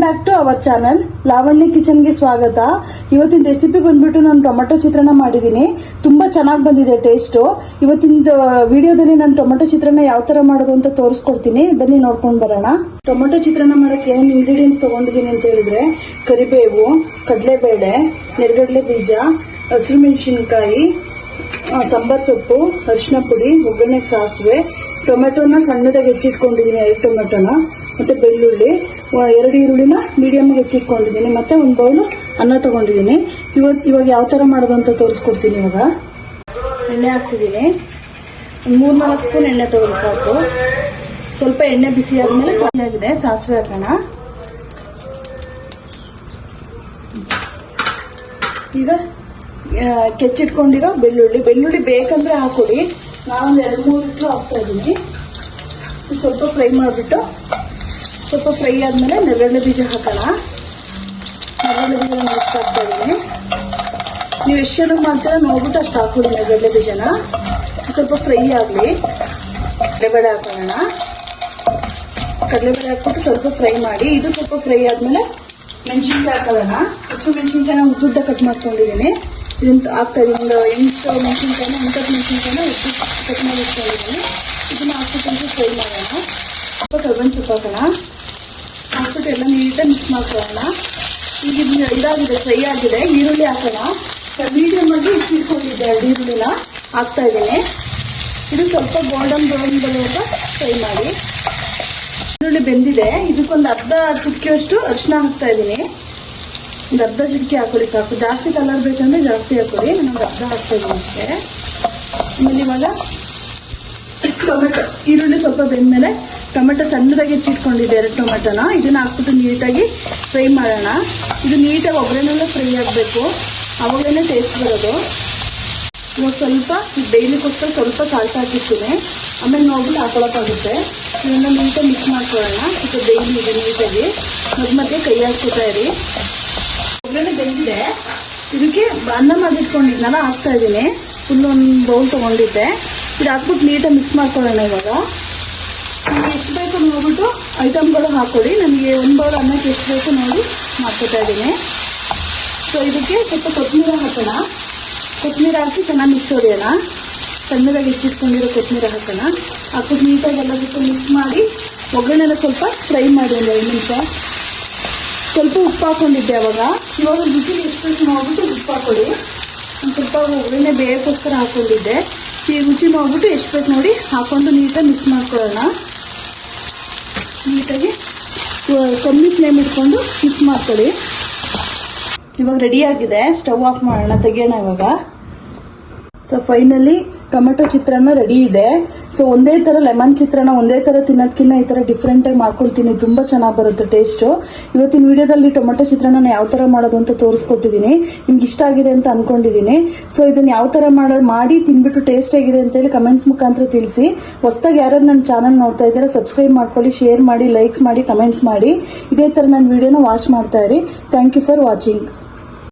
Back to our channel Lavanya ಕಿಚನ್ಗೆ ಸ್ವಾಗತ. ಇವತ್ತಿನ ರೆಸಿಪಿ ಬಂದ್ಬಿಟ್ಟು ನಾನು ಟೊಮೆಟೊ ಚಿತ್ರಾನ್ನ ಮಾಡಿದ್ದೀನಿ. ತುಂಬಾ ಚೆನ್ನಾಗಿ ಬಂದಿದೆ ಟೇಸ್ಟು. ಇವತ್ತಿನ ವಿಡಿಯೋದಲ್ಲಿ ನಾನು ಟೊಮೆಟೊ ಚಿತ್ರಾನ್ನ ಯಾವ ತರ ಮಾಡೋದು ಅಂತ ತೋರಿಸ್ಕೊಡ್ತೀನಿ. ಬನ್ನಿ ನೋಡ್ಕೊಂಡು ಬರೋಣ. ಟೊಮೆಟೊ ಚಿತ್ರಾನ್ನ ಮಾಡೋಕ್ಕೆ ಏನೇನು ಇಂಗ್ರೀಡಿಯೆಂಟ್ಸ್ ತಗೊಂಡಿದ್ದೀನಿ ಅಂತ ಹೇಳಿದ್ರೆ, ಕರಿಬೇವು, ಕಡಲೆಬೇಳೆ, ನೆರಗಡಲೆ ಬೀಜ, ಹಸಿಮೆಣಸಿನಕಾಯಿ, ಸಾಂಬಾರ್ ಸೊಪ್ಪು, ಅರಿಶಿನ ಪುಡಿ, ಒಗ್ಗರಣೆ ಸಾಸಿವೆ, ಟೊಮೆಟೊನ ಸಣ್ಣದಾಗಿ ಹೆಚ್ಚಿಟ್ಕೊಂಡಿದ್ದೀನಿ 2 ಟೊಮೆಟೊನ, ಮತ್ತೆ ಬೆಳ್ಳುಳ್ಳಿ 2 ಈರುಳ್ಳಿನ ಮೀಡಿಯಮ್ ಹೆಚ್ಚಿಟ್ಕೊಂಡಿದ್ದೀನಿ, ಮತ್ತೆ ಒಂದು ಬೌಲು ಅನ್ನ ತಗೊಂಡಿದ್ದೀನಿ. ಇವಾಗ ಯಾವ ತರ ಮಾಡೋದು ಅಂತ ತೋರಿಸ್ಕೊಡ್ತೀನಿ. ಇವಾಗ ಎಣ್ಣೆ ಹಾಕ್ತಿದ್ದೀನಿ. 3-4 ಸ್ಪೂನ್ ಎಣ್ಣೆ ತಗೊಳ್ಳಿ ಸಾಕು. ಸ್ವಲ್ಪ ಎಣ್ಣೆ ಬಿಸಿ ಆದ್ಮೇಲೆ ಸಾಕಾಗಿದೆ, ಸಾಸಿವೆ ಹಾಕೋಣ. ಈಗ ಕೆಚ್ಚಿಟ್ಕೊಂಡಿರೋ ಬೆಳ್ಳುಳ್ಳಿ ಬೇಕಂದ್ರೆ ಹಾಕೊಡಿ. ನಾವೊಂದು 2-3 ಲೀಟ್ರು ಹಾಕ್ತಾ ಇದ್ದೀನಿ. ಸ್ವಲ್ಪ ಫ್ರೈ ಮಾಡಿಬಿಟ್ಟು, ಸ್ವಲ್ಪ ಫ್ರೈ ಆದಮೇಲೆ ನೆರಗಡಲೆ ಬೀಜ ಹಾಕೋಣ. ನೆರಗಡಲೆ ಬೀಜ ಮಿಕ್ಸ್ ಹಾಕ್ತಾ ಇದ್ದೀನಿ. ನೀವು ಎಷ್ಟು ಚೆನ್ನಾಗಿ ಮಾಡ್ತೀರಾ ನೋಡ್ಬಿಟ್ಟು ಅಷ್ಟು ಹಾಕೊಡಿ ನೆರಗಡಲೆ ಬೀಜನ. ಸ್ವಲ್ಪ ಫ್ರೈ ಆಗಲಿ. ಕಡಲೆಬೇಳೆ ಹಾಕೋಣ. ಕಡಲೆಬೇಳೆ ಹಾಕ್ಬಿಟ್ಟು ಸ್ವಲ್ಪ ಫ್ರೈ ಮಾಡಿ. ಇದು ಸ್ವಲ್ಪ ಫ್ರೈ ಆದಮೇಲೆ ಮೆಣಸಿನ್ಕಾಯಿ ಹಾಕೋಣ. ಹಸಿಮೆಣಸಿನ್ಕಾಯಿನ ಉದ್ದುದ್ದ ಕಟ್ ಮಾಡ್ಕೊಂಡಿದ್ದೀನಿ. ಇದನ್ನು ಹಾಕ್ತಾ ಇದ್ದೀನಿ. ಒಂದು 8 ಮೆಣಸಿನ್ಕಾಯಿನ 8 ಮೆಣಸಿನ್ಕಾಯಿನ ಕಟ್ ಮಾಡಿ ಇಟ್ಕೊಂಡಿದ್ದೀನಿ. ಇದನ್ನ ಹಾಕ್ಬಿಟ್ಟು ಫ್ರೈ ಮಾಡೋಣ. ಸ್ವಲ್ಪ ಕರ್ಬೇವಿನ ಸೊಪ್ಪು ಹಾಕೋಣ. ಹಾಕ್ಬಿಟ್ಟು ಎಲ್ಲ ನೀಟಾಗಿ ಮಿಕ್ಸ್ ಮಾಡ್ಕೊಳ್ಳೋಣ. ಈಗ ಇದಾಗಿದೆ, ಫ್ರೈ ಆಗಿದೆ. ಈರುಳ್ಳಿ ಹಾಕೋಣ. ಮೀಡಿಯಮ್ ಆಗಿ ಇಟ್ಕೊಂಡಿದ್ದೆ 2 ಈರುಳ್ಳಿನ ಹಾಕ್ತಾ ಇದ್ದೀನಿ. ಇದು ಸ್ವಲ್ಪ ಗೋಲ್ಡನ್ ಬ್ರೌನ್ ಬರುವಾಗ ಫ್ರೈ ಮಾಡಿ. ಈರುಳ್ಳಿ ಬೆಂದಿದೆ. ಇದಕ್ಕೊಂದು ಅರ್ಧ ಚುಕ್ಕಿಯಷ್ಟು ಅರಿಶಿನ ಹಾಕ್ತಾ ಇದ್ದೀನಿ. ಒಂದು ಅರ್ಧ ಚಿಟಿಕೆ ಹಾಕೊಳ್ಳಿ ಸಾಕು. ಜಾಸ್ತಿ ಕಲರ್ ಬೇಕಂದ್ರೆ ಜಾಸ್ತಿ ಹಾಕೊಳ್ಳಿ. ನಾನು ಅರ್ಧ ಹಾಕ್ತಾ ಇದ್ದೀನಿ ಅಷ್ಟೇ. ಆಮೇಲೆ ಇವಾಗ ಟೊಮೆಟೊ, ಈರುಳ್ಳಿ ಸ್ವಲ್ಪ ಬೆಂದ್ಮೇಲೆ ಟೊಮೆಟೊ ಸಣ್ಣದಾಗಿ ಹೆಚ್ಚಿಟ್ಕೊಂಡಿದ್ದೆ 2 ಟೊಮೆಟೊನ. ಇದನ್ನ ಹಾಕ್ಬಿಟ್ಟು ನೀಟಾಗಿ ಫ್ರೈ ಮಾಡೋಣ. ಇದು ನೀಟಾಗಿ ಒಬ್ಬರನ್ನೆಲ್ಲ ಫ್ರೈ ಆಗಬೇಕು, ಅವಾಗಲೇ ಟೇಸ್ಟ್ ಬರೋದು. ಇವಾಗ ಸ್ವಲ್ಪ ಡೈಲಿಗೋಸ್ಕರ ಸ್ವಲ್ಪ ಸಾಲ್ಟ್ ಹಾಕಿರ್ತೀನಿ. ಆಮೇಲೆ ನೋಡ್ಬಿಟ್ಟು ಹಾಕೊಳ್ಳೋಕ್ಕಾಗುತ್ತೆ. ಇದನ್ನು ನೀಟಾಗಿ ಮಿಕ್ಸ್ ಮಾಡ್ಕೊಳ್ಳೋಣ. ಸ್ವಲ್ಪ ಡೈಲಿ ಇದೆ ನೀಟಾಗಿ ಮತ್ತೆ ಕೈ ಹಾಕ್ಕೊತಾ ಇರಿ. ಒಬ್ಬರೇ ಬೆಂದಿದೆ. ಇದಕ್ಕೆ ಅನ್ನ ಮಾಡಿಟ್ಕೊಂಡಿದ್ನಲ್ಲ ಹಾಕ್ತಾ ಇದ್ದೀನಿ. ಫುಲ್ ಒಂದು ಬೌಲ್ ತೊಗೊಂಡಿದ್ದೆ. ಇದು ಹಾಕ್ಬಿಟ್ಟು ನೀಟಾಗಿ ಮಿಕ್ಸ್ ಮಾಡ್ಕೊಳ್ಳೋಣ. ಇವಾಗ ನಿಮಗೆ ಎಷ್ಟು ಬೇಕು ನೋಡ್ಬಿಟ್ಟು ಐಟಮ್ಗಳು ಹಾಕ್ಕೊಡಿ. ನನಗೆ 1 ಬೌಲ್ ಅನ್ನಕ್ಕೆ ಎಷ್ಟು ಬೇಕು ನೋಡಿ ಮಾಡ್ಕೊತಾ ಇದ್ದೀನಿ. ಸೊ ಇದಕ್ಕೆ ಸ್ವಲ್ಪ ಕೊತ್ತಂಬರಿ ಹಾಕೋಣ. ಕೊತ್ತಂಬರಿ ಹಾಕಿ ಚೆನ್ನಾಗಿ ಮಿಕ್ಸ್ ಹೊಡೆಯೋಣ. ಸಣ್ಣದಾಗಿ ಹೆಚ್ಚಿಟ್ಕೊಂಡಿರೋ ಕೊತ್ತಂಬರಿ ಹಾಕೋಣ. ಹಾಕ್ಬಿಟ್ಟು ನೀಟಾಗಿ ಎಲ್ಲದಕ್ಕೂ ಮಿಕ್ಸ್ ಮಾಡಿ ಒಗ್ಗರಣೆಲ್ಲ ಸ್ವಲ್ಪ ಫ್ರೈ ಮಾಡಿ ಒಂದು 5 ನಿಮಿಷ. ಸ್ವಲ್ಪ ಉಪ್ಪು ಹಾಕ್ಕೊಂಡಿದ್ದೆ ಅವಾಗ. ಇವಾಗ ರುಚಿಗೆ ಎಷ್ಟು ಬೇಕು ನೋಡ್ಬಿಟ್ಟು ಉಪ್ಪು ಹಾಕೊಳ್ಳಿ. ಒಂದು ಸ್ವಲ್ಪ ಒಗ್ಗರಣೆ ಬೇಯಕ್ಕೋಸ್ಕರ ಹಾಕ್ಕೊಂಡಿದ್ದೆ. ಈ ರುಚಿ ನೋಡ್ಬಿಟ್ಟು ಎಷ್ಟು ಬೇಕು ನೋಡಿ ಹಾಕೊಂಡು ನೀಟಾಗಿ ಮಿಕ್ಸ್ ಮಾಡ್ಕೊಳ್ಳೋಣ. ನೀಟಾಗಿ ಕಮ್ಮಿ ಫ್ಲೇಮ್ ಇಟ್ಕೊಂಡು ಮಿಕ್ಸ್ ಮಾಡ್ಕೊಳ್ಳಿ. ಇವಾಗ ರೆಡಿ ಆಗಿದೆ. ಸ್ಟವ್ ಆಫ್ ಮಾಡೋಣ, ತೆಗಿಯೋಣ ಇವಾಗ. ಸೊ ಫೈನಲಿ ಟೊಮೆಟೊ ಚಿತ್ರಾನ್ನ ರೆಡಿ ಇದೆ. ಸೊ ಒಂದೇ ಥರ ಲೆಮನ್ ಚಿತ್ರಾನ್ನ ಒಂದೇ ಥರ ತಿನ್ನೋದಕ್ಕಿಂತ ಈ ಥರ ಡಿಫ್ರೆಂಟಾಗಿ ಮಾಡ್ಕೊಳ್ತೀನಿ. ತುಂಬ ಚೆನ್ನಾಗಿ ಬರುತ್ತೆ ಟೇಸ್ಟು. ಇವತ್ತಿನ ವಿಡಿಯೋದಲ್ಲಿ ಟೊಮೆಟೊ ಚಿತ್ರಾನ್ನ ಯಾವ ಥರ ಮಾಡೋದು ಅಂತ ತೋರಿಸ್ಕೊಟ್ಟಿದ್ದೀನಿ. ನಿಮ್ಗೆ ಇಷ್ಟ ಆಗಿದೆ ಅಂತ ಅಂದ್ಕೊಂಡಿದ್ದೀನಿ. ಸೊ ಇದನ್ನು ಯಾವ ಥರ ಮಾಡಿ ತಿಂದ್ಬಿಟ್ಟು ಟೇಸ್ಟ್ ಆಗಿದೆ ಅಂತೇಳಿ ಕಮೆಂಟ್ಸ್ ಮುಖಾಂತರ ತಿಳಿಸಿ. ಹೊಸದಾಗಿ ಯಾರು ನನ್ನ ಚಾನಲ್ ನೋಡ್ತಾ ಇದ್ದಾರೆ ಸಬ್ಸ್ಕ್ರೈಬ್ ಮಾಡ್ಕೊಳ್ಳಿ, ಶೇರ್ ಮಾಡಿ, ಲೈಕ್ಸ್ ಮಾಡಿ, ಕಮೆಂಟ್ಸ್ ಮಾಡಿ. ಇದೇ ಥರ ನನ್ನ ವಿಡಿಯೋನ ವಾಚ್ ಮಾಡ್ತಾ ಇರಿ. Thank you for watching.